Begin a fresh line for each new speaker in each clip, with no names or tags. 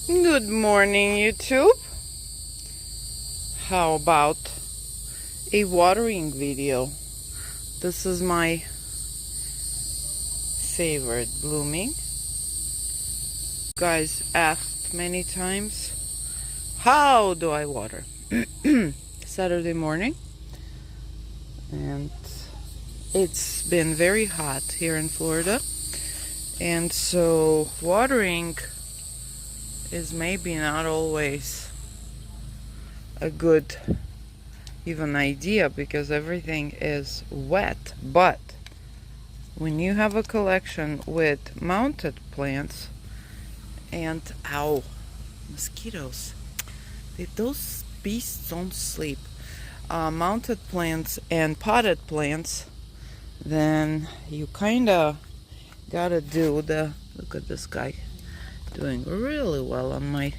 Good morning, YouTube. How about a watering video? This is my favorite blooming. You guys asked many times, how do I water? Saturday morning, and it's been very hot here in Florida, and so watering is maybe not always a good even idea because everything is wet. But when you have a collection with mounted plants and mosquitoes, those beasts don't sleep, mounted plants and potted plants, then you kind of gotta do look at this guy doing really well on my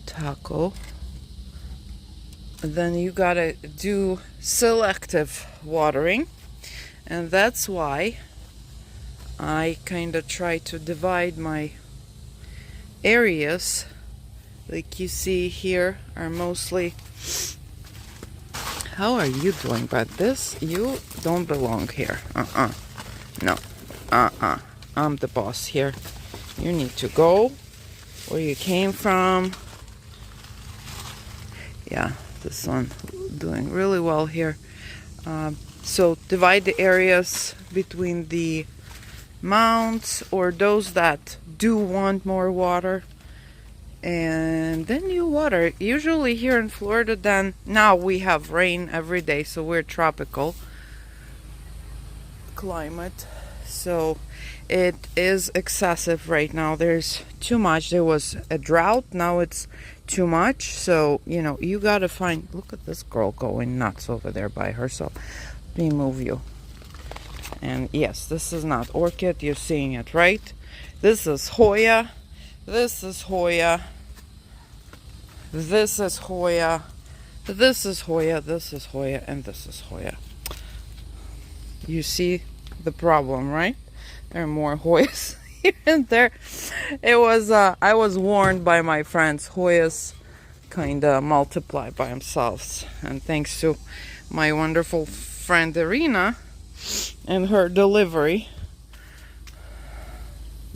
taco. Then you gotta do selective watering, and that's why I kind of try to divide my areas. Like you see here are mostly, how are you doing? But this, you don't belong here. No. I'm the boss here. You need to go where you came from. Yeah, this one doing really well here. So divide the areas between the mounds or those that do want more water, and then you water. Usually here in Florida, then now we have rain every day, so we're tropical climate, so it is excessive right now. There's too much. There was a drought, now it's too much. So you gotta find, look at this girl going nuts over there by herself. Let me move you. And yes, this is not orchid, you're seeing it right. This is Hoya, this is Hoya, this is Hoya, this is Hoya, this is Hoya, and this is Hoya. You see the problem, right? There are more Hoyas here and there. It was I was warned by my friends, Hoyas kinda multiply by themselves, and thanks to my wonderful friend Irina and her delivery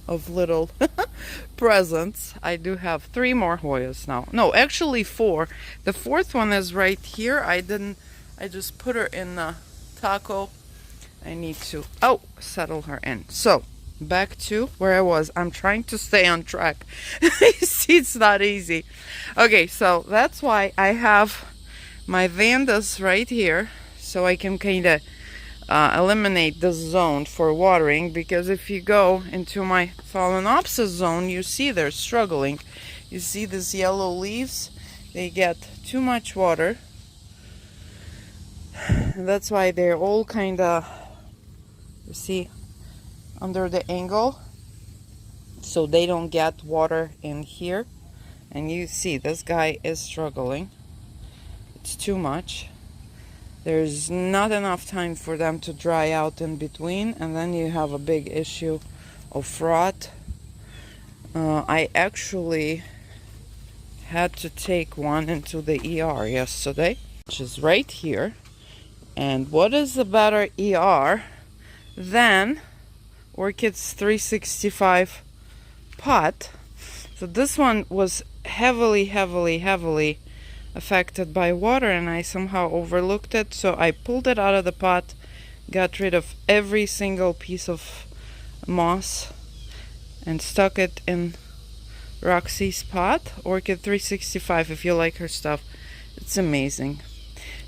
of little presents, I do have 3 more Hoyas now. No, actually 4. The 4th one is right here. I just put her in the taco. I need to settle her in. So back to where I was. I'm trying to stay on track. You see, it's not easy. Okay, so that's why I have my vandas right here, so I can kind of eliminate this zone for watering, because if you go into my phalaenopsis zone, you see they're struggling. You see these yellow leaves, they get too much water. That's why they're all kind of, you see, under the angle, so they don't get water in here. And you see this guy is struggling. It's too much. There's not enough time for them to dry out in between, and then you have a big issue of rot. I actually had to take one into the ER yesterday, which is right here. And what is a better ER than Orchid's 365 pot? So this one was heavily affected by water, and I somehow overlooked it, so I pulled it out of the pot, got rid of every single piece of moss, and stuck it in Roxy's pot, Orchid 365. If you like her stuff, it's amazing.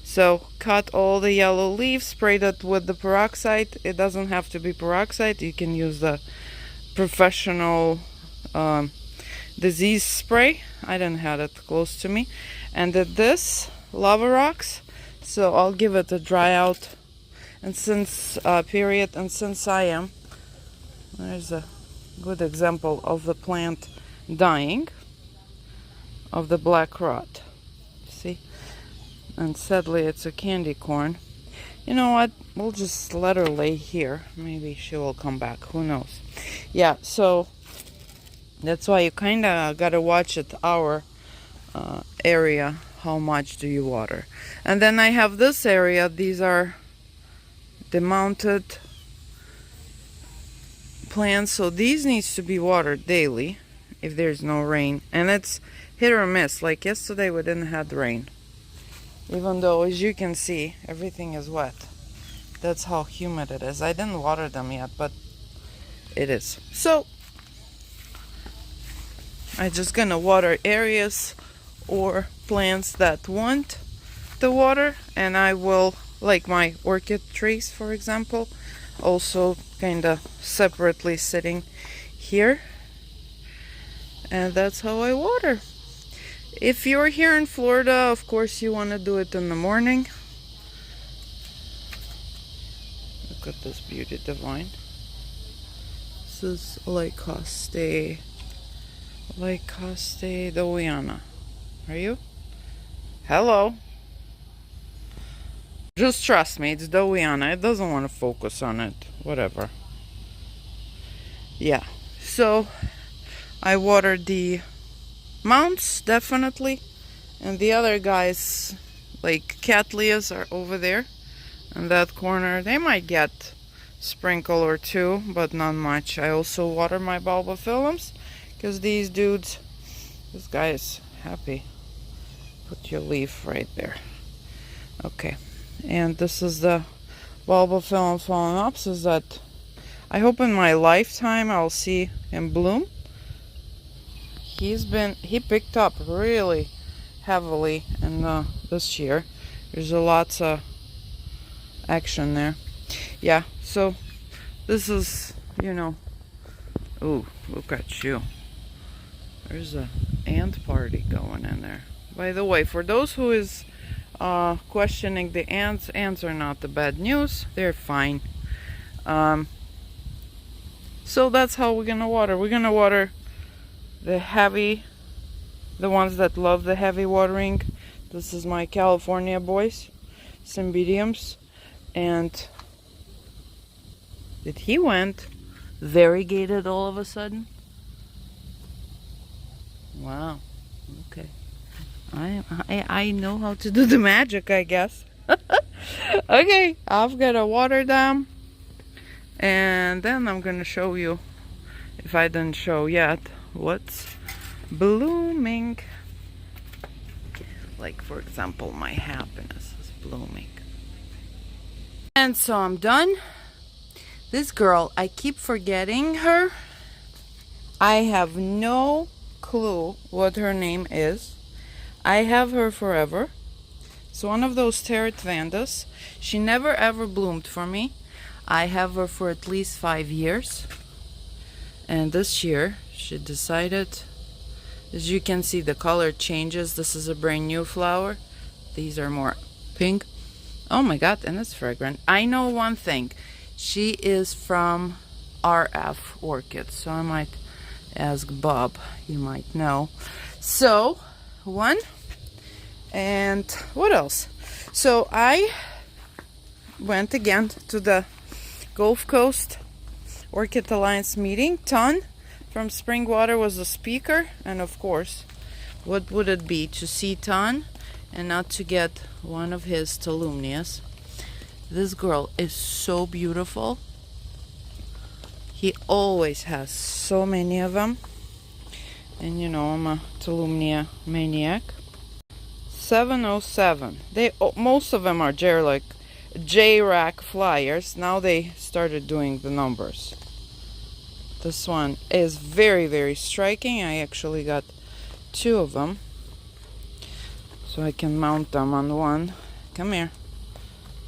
So cut all the yellow leaves, sprayed it with the peroxide. It doesn't have to be peroxide, you can use the professional disease spray. I didn't have it close to me. And did this lava rocks, so I'll give it a dry out and since period. And since there's a good example of the plant dying of the black rot, see, and sadly it's a candy corn. You know what, we'll just let her lay here, maybe she will come back, who knows. Yeah, so That's why you kind of gotta watch at our area, how much do you water. And then I have this area. These are the mounted plants, so these needs to be watered daily if there's no rain. And it's hit or miss. Like yesterday we didn't have rain, even though, as you can see, everything is wet. That's how humid it is. I didn't water them yet, but it is. So I'm just gonna water areas or plants that want the water, and I will, like my orchid trees for example, also kind of separately sitting here, and that's how I water. If you're here in Florida, of course you want to do it in the morning. Look at this beauty divine. This is Lycoste Dowiana. Are you? Hello. Just trust me, it's Dowiana. It doesn't want to focus on it. Whatever. Yeah. So I watered the mounts definitely, and the other guys, like cattleyas, are over there in that corner. They might get sprinkle or two, but not much. I also water my bulbophyllums because these dudes, this guy is happy. Put your leaf right there. Okay, and this is the bulbophyllum phalaenopsis that I hope in my lifetime I'll see him bloom. He picked up really heavily in this year. There's a lots of action there. Yeah, so this is, you know, ooh, look at you. There's a ant party going in there. By the way, for those who is questioning the ants are not the bad news. They're fine. So that's how we're gonna water. We're gonna water the ones that love the heavy watering. This is my California boys, Cymbidiums, and he went variegated all of a sudden. Wow. Okay. I know how to do the magic, I guess. Okay, I've got to water them, and then I'm gonna show you, if I didn't show yet, what's blooming. Like, for example, my happiness is blooming. And so I'm done. This girl, I keep forgetting her. I have no clue what her name is. I have her forever. It's one of those Teratvandas. She never ever bloomed for me. I have her for at least 5 years. And this year, she decided, as you can see, the color changes. This is a brand new flower. These are more pink. Oh my God, and it's fragrant. I know one thing. She is from RF Orchids, so I might ask Bob. You might know. So, one. And what else? So I went again to the Gulf Coast Orchid Alliance meeting. Ton from Springwater was the speaker, and of course, what would it be to see Ton and not to get one of his Tolumnias? This girl is so beautiful. He always has so many of them, and you know I'm a Tolumnia maniac. 707. Most of them are J-Rack flyers. Now they started doing the numbers. This one is very, very striking. I actually got 2 of them, so I can mount them on one. Come here.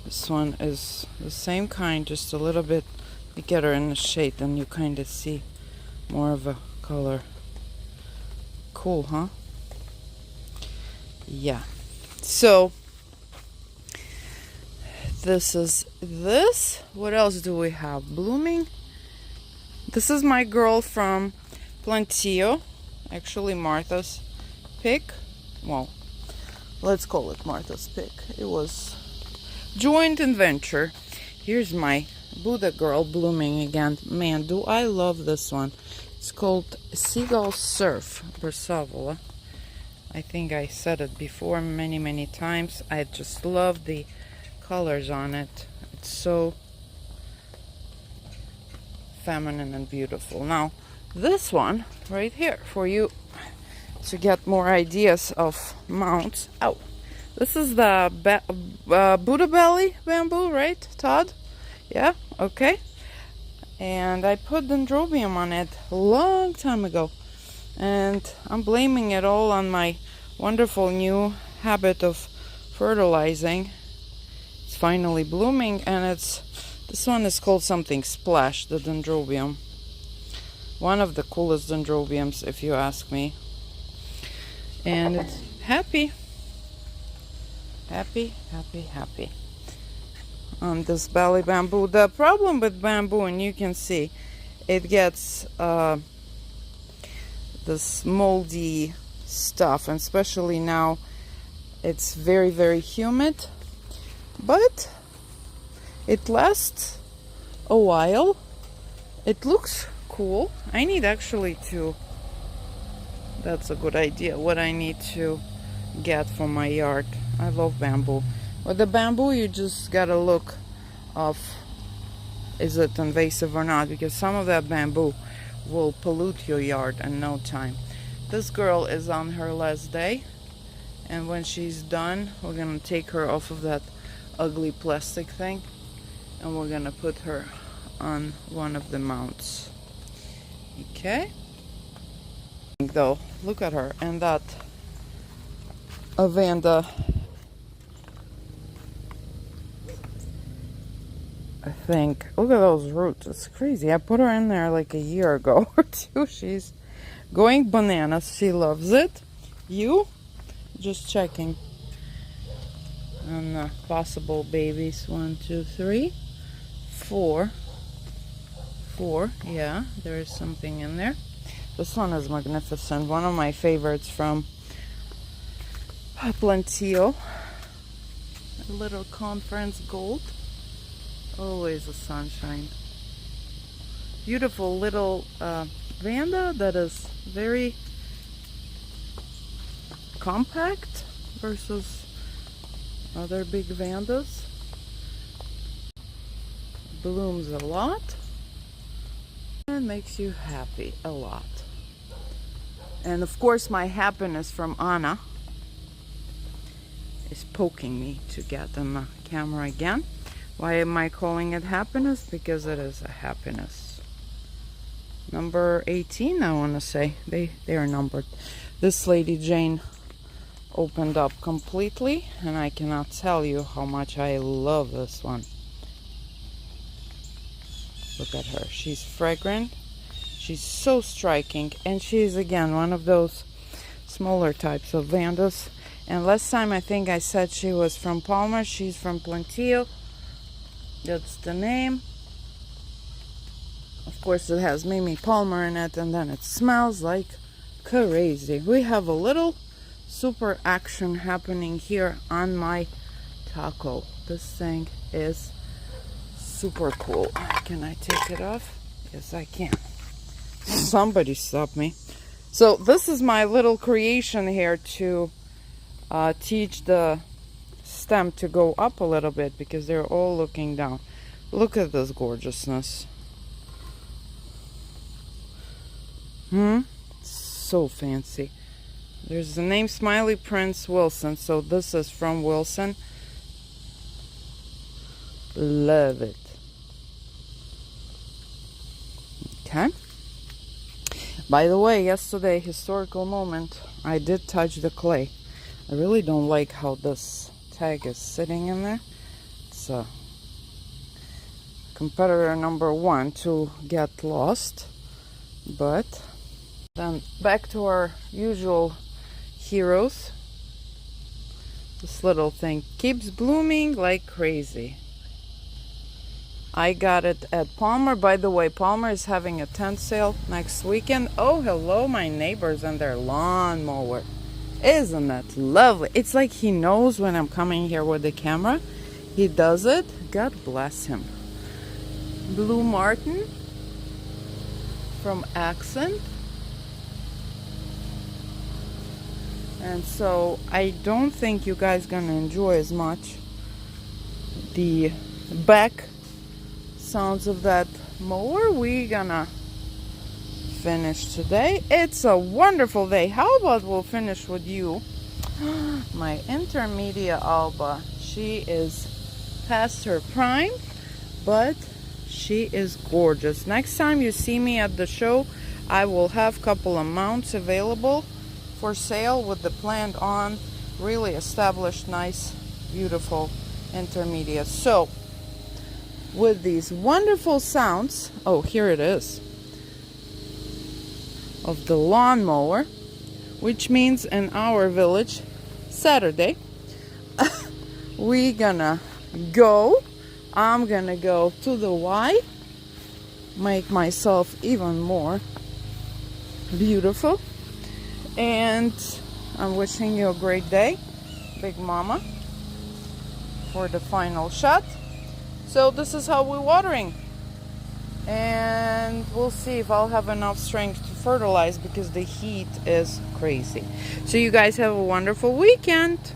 This one is the same kind, just a little bit. You get her in the shade and you kind of see more of a color. Cool, huh? Yeah. So this is this. What else do we have blooming? This is my girl from Plantillo, actually Martha's pick. Well, let's call it Martha's pick. It was joint venture. Here's my Buddha girl blooming again. Man, do I love this one. It's called Seagull Surf Versavola. I think I said it before many times. I just love the colors on it. It's so feminine and beautiful. Now, this one right here, for you to get more ideas of mounts. Oh, this is the Buddha belly bamboo, right, Todd? Yeah, okay. And I put dendrobium on it a long time ago. And I'm blaming it all on my wonderful new habit of fertilizing. It's finally blooming, and this one is called something Splash, the dendrobium. One of the coolest dendrobiums, if you ask me. And it's happy on this belly bamboo. The problem with bamboo, and you can see, it gets this moldy stuff, and especially now it's very humid, but it lasts a while. It looks cool. I need actually to, that's a good idea, what I need to get for my yard. I love bamboo. With the bamboo, you just gotta look of, is it invasive or not, because some of that bamboo will pollute your yard in no time. This girl is on her last day, and when she's done, we're gonna take her off of that ugly plastic thing, and we're gonna put her on one of the mounts. Okay? Though, look at her, and that Avanda, I think. Look at those roots. It's crazy. I put her in there like a year ago or two. She's going bananas. She loves it. You? Just checking on the possible babies. 1, 2, 3, 4. 4. Yeah, there is something in there. This one is magnificent. One of my favorites from Plantio. A little conference gold. Always a sunshine. Beautiful little Vanda that is very compact versus other big Vandas. Blooms a lot and makes you happy a lot. And of course my happiness from Anna is poking me to get on the camera again. Why am I calling it happiness? Because it is a happiness. Number 18, I want to say. They are numbered. This Lady Jane opened up completely, and I cannot tell you how much I love this one. Look at her. She's fragrant. She's so striking, and she's again one of those smaller types of Vandas. And last time I think I said she was from Palmer. She's from Plantio. That's the name. Of course it has Mimi Palmer in it, and then it smells like crazy. We have a little super action happening here on my taco. This thing is super cool. Can I take it off? Yes, I can. Somebody stop me. So this is my little creation here to teach the stem to go up a little bit, because they're all looking down. Look at this gorgeousness. So fancy. There's the name Smiley Prince Wilson, so this is from Wilson. Love it. Okay. By the way, yesterday, historical moment, I did touch the clay. I really don't like how this tag is sitting in there. It's competitor number 1 to get lost. But then back to our usual heroes. This little thing keeps blooming like crazy. I got it at Palmer. By the way, Palmer is having a tent sale next weekend. Oh, hello, my neighbors and their lawnmower. Isn't that lovely? It's like he knows when I'm coming here with the camera. He does it. God bless him. Blue Martin. from Accent. And so I don't think you guys gonna enjoy as much the back sounds of that mower. We gonna finish today. It's a wonderful day. How about we'll finish with you? My intermediate Alba. She is past her prime, but she is gorgeous. Next time you see me at the show, I will have a couple of mounts available for sale with the plant on. Really established, nice, beautiful intermediate. So with these wonderful sounds, oh, here it is, of the lawnmower, which means in our village, Saturday, we gonna go. I'm gonna go to the Y, make myself even more beautiful. And I'm wishing you a great day, Big Mama, for the final shot. So this is how we're watering. And we'll see if I'll have enough strength to fertilize because the heat is crazy. So you guys have a wonderful weekend.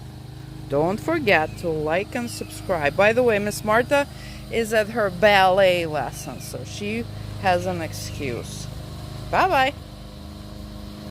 Don't forget to like and subscribe. By the way, Miss Marta is at her ballet lesson, so she has an excuse. Bye-bye.